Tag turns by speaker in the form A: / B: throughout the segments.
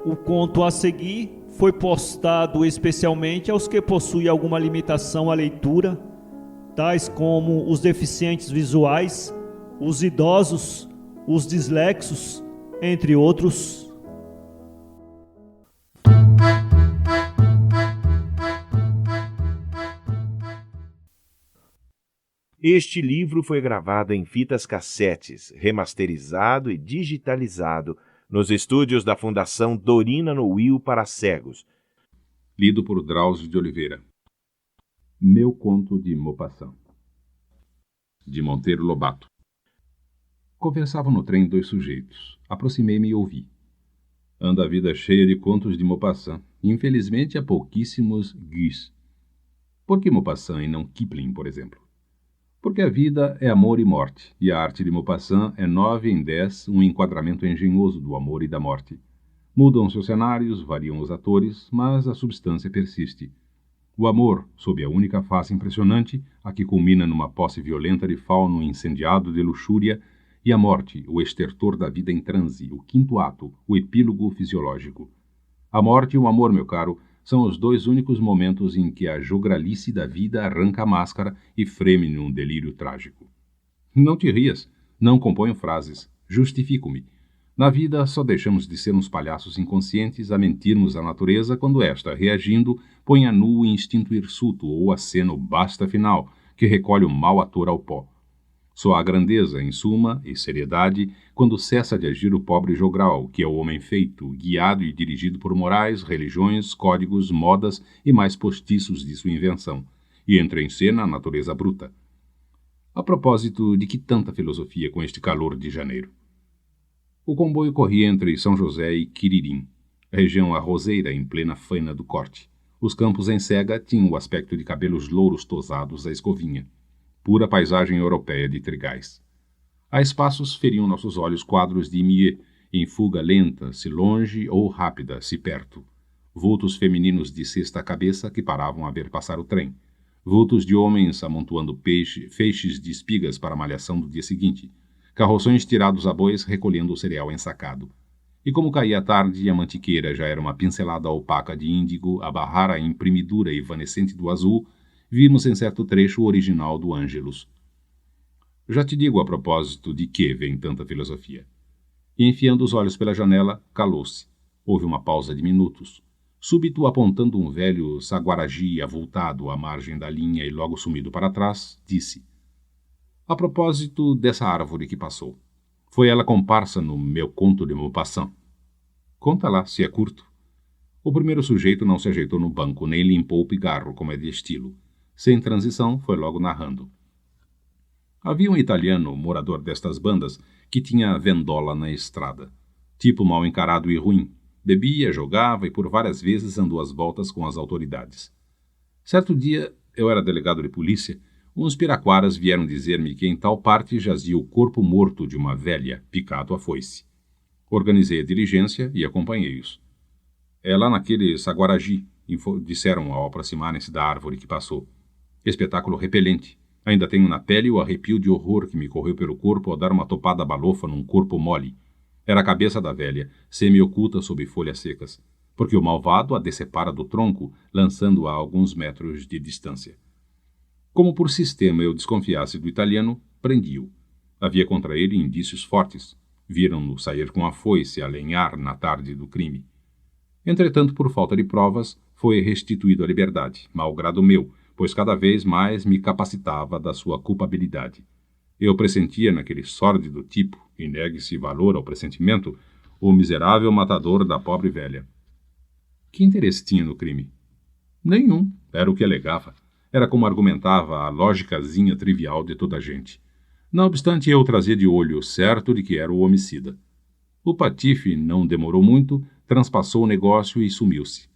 A: O conto a seguir foi postado especialmente aos que possuem alguma limitação à leitura, tais como os deficientes visuais, os idosos, os dislexos, entre outros.
B: Este livro foi gravado em fitas cassetes, remasterizado e digitalizado nos estúdios da Fundação Dorina Noil para cegos.
C: Lido por Drauzio de Oliveira. Meu conto de Maupassant, de Monteiro Lobato. Conversavam no trem dois sujeitos. Aproximei-me e ouvi. Anda a vida cheia de contos de Maupassant. Infelizmente há pouquíssimos Guis. Por que Maupassant e não Kipling, por exemplo? Porque a vida é amor e morte, e a arte de Maupassant é 9 em 10 um enquadramento engenhoso do amor e da morte. Mudam-se os cenários, variam os atores, mas a substância persiste. O amor, sob a única face impressionante, a que culmina numa posse violenta de fauno incendiado de luxúria, e a morte, o estertor da vida em transe, o quinto ato, o epílogo fisiológico. A morte e o amor, meu caro, são os dois únicos momentos em que a jogralice da vida arranca a máscara e freme num delírio trágico. Não te rias, não componho frases, justifico-me. Na vida, só deixamos de ser uns palhaços inconscientes a mentirmos à natureza quando esta, reagindo, põe a nu o instinto hirsuto ou acena o basta final, que recolhe o mau ator ao pó. Só há grandeza, em suma, e seriedade, quando cessa de agir o pobre jogral, que é o homem feito, guiado e dirigido por morais, religiões, códigos, modas e mais postiços de sua invenção, e entra em cena a natureza bruta. A propósito de que tanta filosofia com este calor de janeiro? O comboio corria entre São José e Quiririm, região arrozeira em plena faina do corte. Os campos em cega tinham o aspecto de cabelos louros tosados à escovinha. Pura paisagem europeia de trigais. A espaços feriam nossos olhos quadros de Millet, em fuga lenta, se longe, ou rápida, se perto. Vultos femininos de cesta cabeça que paravam a ver passar o trem. Vultos de homens amontoando feixes de espigas para a malhação do dia seguinte. Carroções tirados a bois recolhendo o cereal ensacado. E como caía a tarde e a mantiqueira já era uma pincelada opaca de índigo a barrar a imprimidura evanescente do azul, vimos em certo trecho o original do Ângelus. Já te digo a propósito de que vem tanta filosofia. E enfiando os olhos pela janela, calou-se. Houve uma pausa de minutos. Súbito, apontando um velho saguaragi avultado à margem da linha e logo sumido para trás, disse: a propósito dessa árvore que passou. Foi ela comparsa no meu conto de Maupassant. Conta lá, se é curto. O primeiro sujeito não se ajeitou no banco, nem limpou o pigarro, como é de estilo. Sem transição, foi logo narrando. Havia um italiano, morador destas bandas, que tinha vendola na estrada. Tipo mal encarado e ruim. Bebia, jogava e por várias vezes andou às voltas com as autoridades. Certo dia, eu era delegado de polícia, uns piraquaras vieram dizer-me que em tal parte jazia o corpo morto de uma velha, picado à foice. Organizei a diligência e acompanhei-os. É lá naquele saguaragi, disseram ao aproximarem-se da árvore que passou. Espetáculo repelente. Ainda tenho na pele o arrepio de horror que me correu pelo corpo ao dar uma topada balofa num corpo mole. Era a cabeça da velha, semi-oculta sob folhas secas, porque o malvado a decepara do tronco, lançando-a a alguns metros de distância. Como por sistema eu desconfiasse do italiano, prendi-o. Havia contra ele indícios fortes. Viram-no sair com a foice a lenhar na tarde do crime. Entretanto, por falta de provas, foi restituído à liberdade, malgrado meu, pois cada vez mais me capacitava da sua culpabilidade. Eu pressentia naquele sórdido tipo, e negue-se valor ao pressentimento, o miserável matador da pobre velha. Que interesse tinha no crime? Nenhum, era o que alegava. Era como argumentava a lógicazinha trivial de toda a gente. Não obstante, eu trazia de olho certo de que era o homicida. O patife não demorou muito, transpassou o negócio e sumiu-se.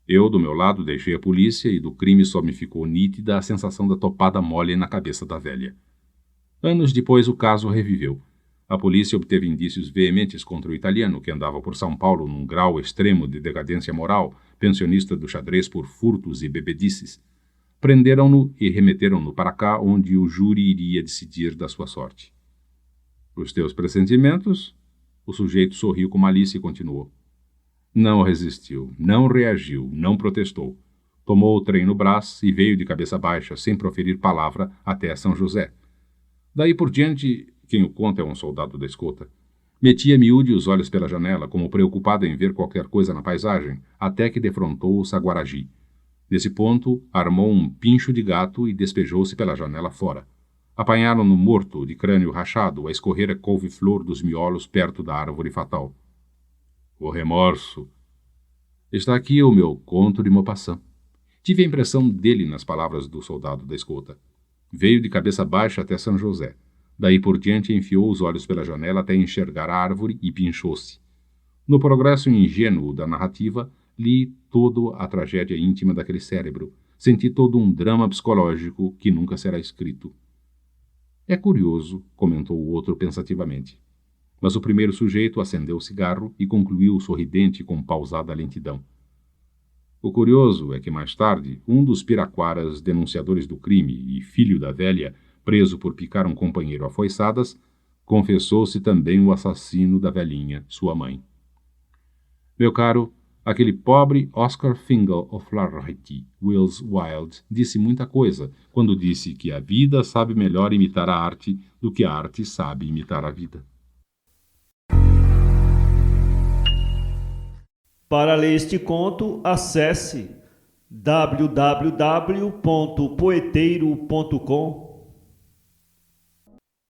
C: Eu, do meu lado, deixei a polícia e do crime só me ficou nítida a sensação da topada mole na cabeça da velha. Anos depois, o caso reviveu. A polícia obteve indícios veementes contra o italiano, que andava por São Paulo num grau extremo de decadência moral, pensionista do xadrez por furtos e bebedices. Prenderam-no e remeteram-no para cá, onde o júri iria decidir da sua sorte. Os teus pressentimentos? O sujeito sorriu com malícia e continuou. Não resistiu, não reagiu, não protestou. Tomou o trem no braço e veio de cabeça baixa, sem proferir palavra, até São José. Daí por diante, quem o conta é um soldado da escolta. Metia miúde os olhos pela janela, como preocupado em ver qualquer coisa na paisagem, até que defrontou o Saguaragi. Nesse ponto, armou um pincho de gato e despejou-se pela janela fora. Apanharam-no morto, de crânio rachado, a escorrer a couve-flor dos miolos perto da árvore fatal. O remorso. Está aqui o meu conto de Maupassant. Tive a impressão dele nas palavras do soldado da escolta. Veio de cabeça baixa até São José. Daí por diante enfiou os olhos pela janela até enxergar a árvore e pinchou-se. No progresso ingênuo da narrativa, li toda a tragédia íntima daquele cérebro. Senti todo um drama psicológico que nunca será escrito. É curioso, comentou o outro pensativamente. Mas o primeiro sujeito acendeu o cigarro e concluiu sorridente com pausada lentidão. O curioso é que mais tarde, um dos piraquaras denunciadores do crime e filho da velha, preso por picar um companheiro a foiçadas, confessou-se também o assassino da velhinha, sua mãe. Meu caro, aquele pobre Oscar Fingal O'Flaherty Wills Wilde disse muita coisa quando disse que a vida sabe melhor imitar a arte do que a arte sabe imitar a vida.
A: Para ler este conto, acesse www.poeteiro.com